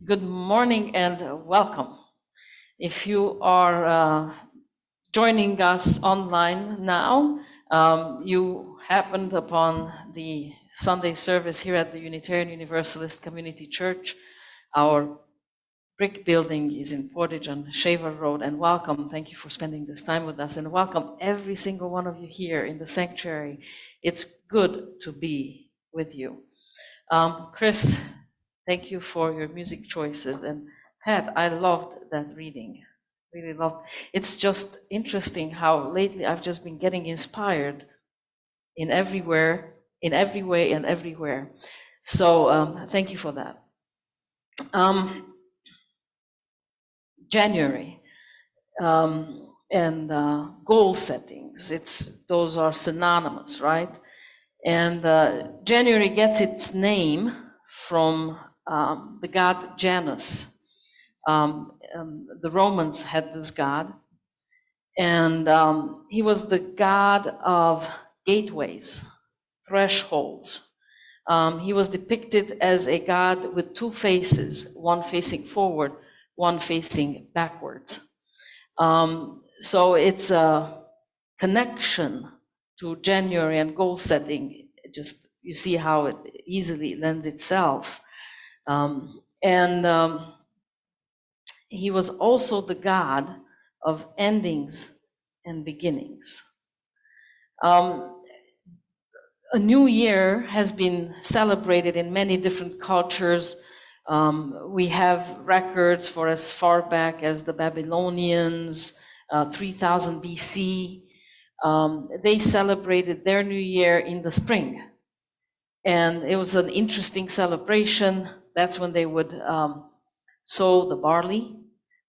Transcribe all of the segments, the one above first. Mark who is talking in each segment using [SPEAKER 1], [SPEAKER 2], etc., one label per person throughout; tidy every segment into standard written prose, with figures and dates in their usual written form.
[SPEAKER 1] Good morning and welcome. If you are joining us online now, you happened upon the Sunday service here at the Unitarian Universalist Community Church. Our brick building is in Portage on Shaver Road, and welcome. Thank you for spending this time with us, and welcome every single one of you here in the sanctuary. It's good to be with you. Chris, thank you for your music choices. And Pat, I loved that reading. Really loved. It's just interesting how lately I've just been getting inspired in every way and everywhere. So thank you for that. January and goal settings. Those are synonymous, right? And January gets its name from the god Janus. The Romans had this god, and he was the god of gateways, thresholds. He was depicted as a god with two faces, one facing forward, one facing backwards. So it's a connection to January and goal setting. Just you see how it easily lends itself. He was also the god of endings and beginnings. A new year has been celebrated in many different cultures. We have records for as far back as the Babylonians, 3000 BC. They celebrated their new year in the spring. And it was an interesting celebration. That's when they would sow the barley,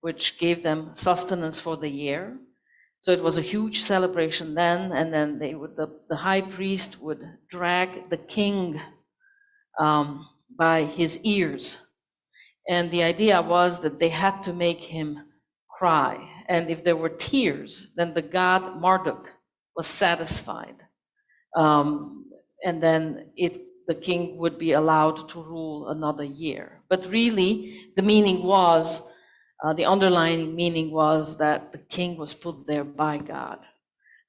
[SPEAKER 1] which gave them sustenance for the year. So it was a huge celebration then, and then the high priest would drag the king by his ears. And the idea was that they had to make him cry. And if there were tears, then the god Marduk was satisfied. And then the king would be allowed to rule another year. But really, the meaning was, the underlying meaning was that the king was put there by God.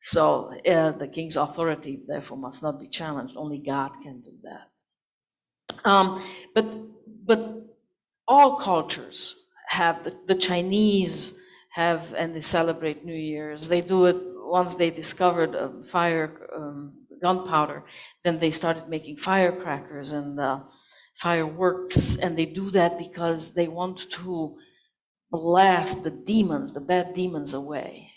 [SPEAKER 1] So the king's authority, therefore, must not be challenged. Only God can do that. But all cultures have, the Chinese have, and they celebrate New Year's. They do it once they discovered gunpowder, then they started making firecrackers and fireworks, and they do that because they want to blast the demons, the bad demons away,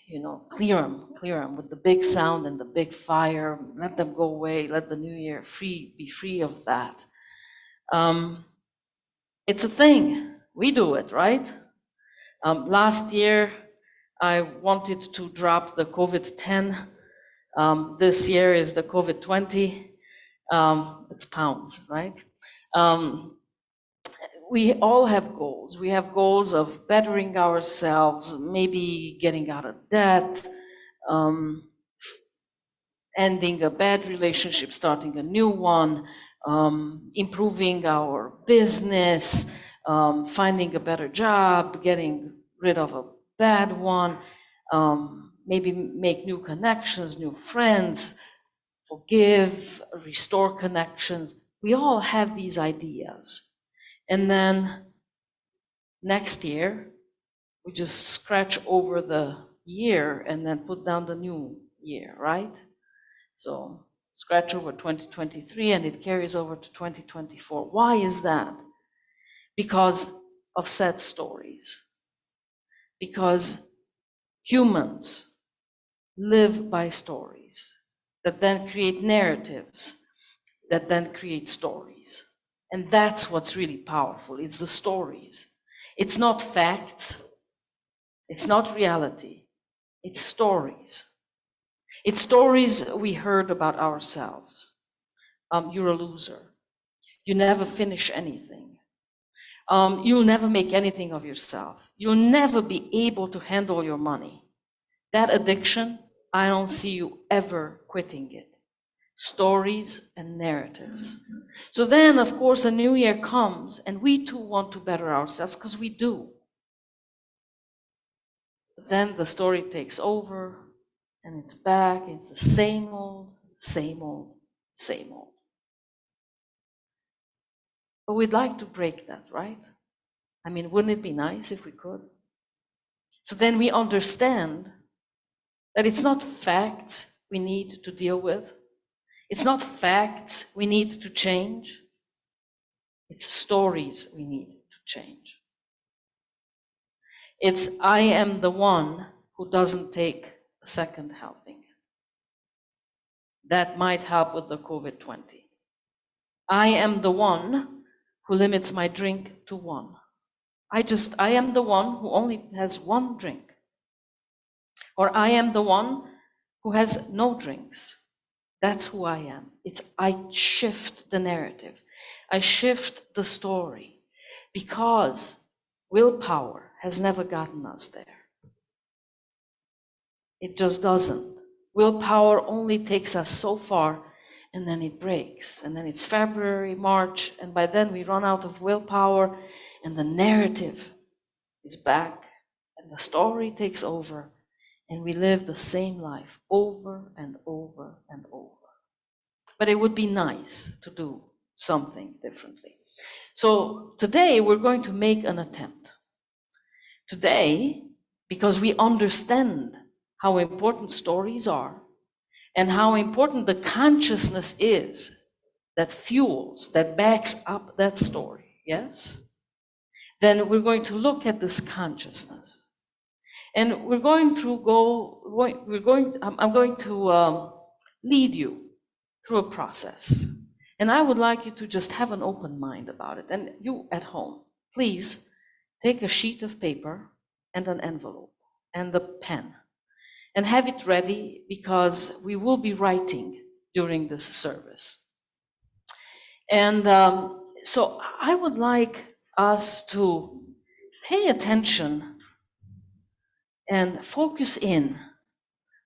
[SPEAKER 1] clear them with the big sound and the big fire, let them go away, let the new year be free of that. It's a thing, we do it, right? Last year, I wanted to drop the COVID-10. This year is the COVID-20. It's pounds, right? We all have goals. We have goals of bettering ourselves, maybe getting out of debt, ending a bad relationship, starting a new one, improving our business, finding a better job, getting rid of a bad one, maybe make new connections, new friends, forgive, restore connections. We all have these ideas. And then next year, we just scratch over the year and then put down the new year, right? So scratch over 2023 and it carries over to 2024. Why is that? Because of sad stories. Because humans live by stories that then create narratives that then create stories. And that's what's really powerful. It's the stories. It's not facts. It's not reality. It's stories. It's stories we heard about ourselves. You're a loser. You never finish anything. You'll never make anything of yourself. You'll never be able to handle your money. That addiction, I don't see you ever quitting it. Stories and narratives. So then, of course, a new year comes, and we too want to better ourselves, because we do. But then the story takes over, and it's back. It's the same old, same old, same old. But we'd like to break that, right? I mean, wouldn't it be nice if we could? So then we understand that it's not facts we need to deal with. It's not facts we need to change. It's stories we need to change. It's I am the one who doesn't take a second helping. That might help with the COVID-20. I am the one who limits my drink to one. I am the one who only has one drink. Or I am the one who has no drinks. That's who I am. I shift the narrative. I shift the story, because willpower has never gotten us there. It just doesn't. Willpower only takes us so far, and then it breaks. And then it's February, March, and by then we run out of willpower, and the narrative is back, and the story takes over, and we live the same life over and over and over. But it would be nice to do something differently. So today we're going to make an attempt. Today, because we understand how important stories are and how important the consciousness is that fuels, that backs up that story, yes? Then we're going to look at this consciousness. And I'm going to lead you through a process. And I would like you to just have an open mind about it. And you at home, please take a sheet of paper and an envelope and a pen and have it ready, because we will be writing during this service. And so I would like us to pay attention and focus in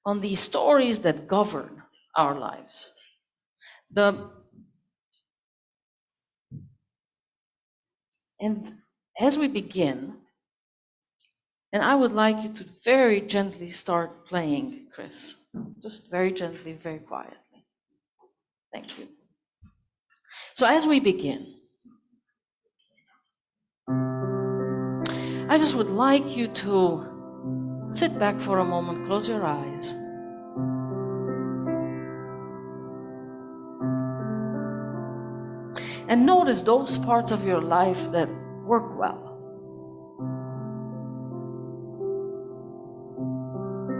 [SPEAKER 1] on these stories that govern our lives. And as we begin, and I would like you to very gently start playing, Chris. Just very gently, very quietly. Thank you. So as we begin, I just would like you to sit back for a moment, close your eyes. And notice those parts of your life that work well.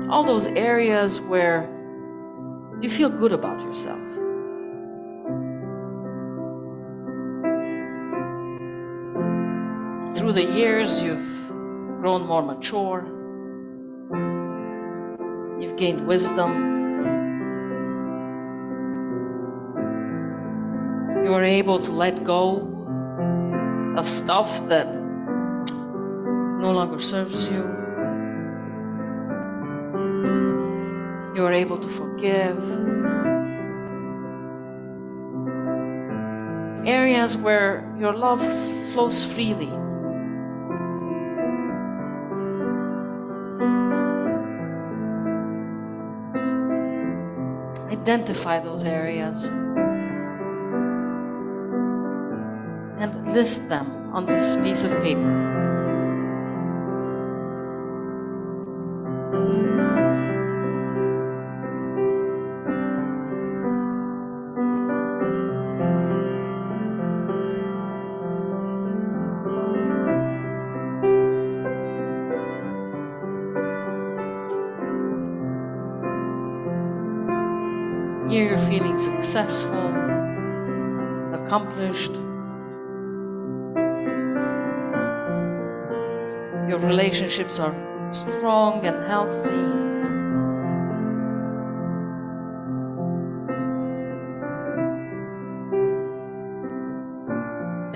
[SPEAKER 1] All those areas where you feel good about yourself. Through the years, you've grown more mature. You've gained wisdom. You are able to let go of stuff that no longer serves you. You are able to forgive. Areas where your love flows freely. Identify those areas and list them on this piece of paper. Here you're feeling successful, accomplished. Your relationships are strong and healthy.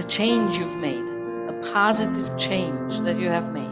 [SPEAKER 1] A change you've made, a positive change that you have made.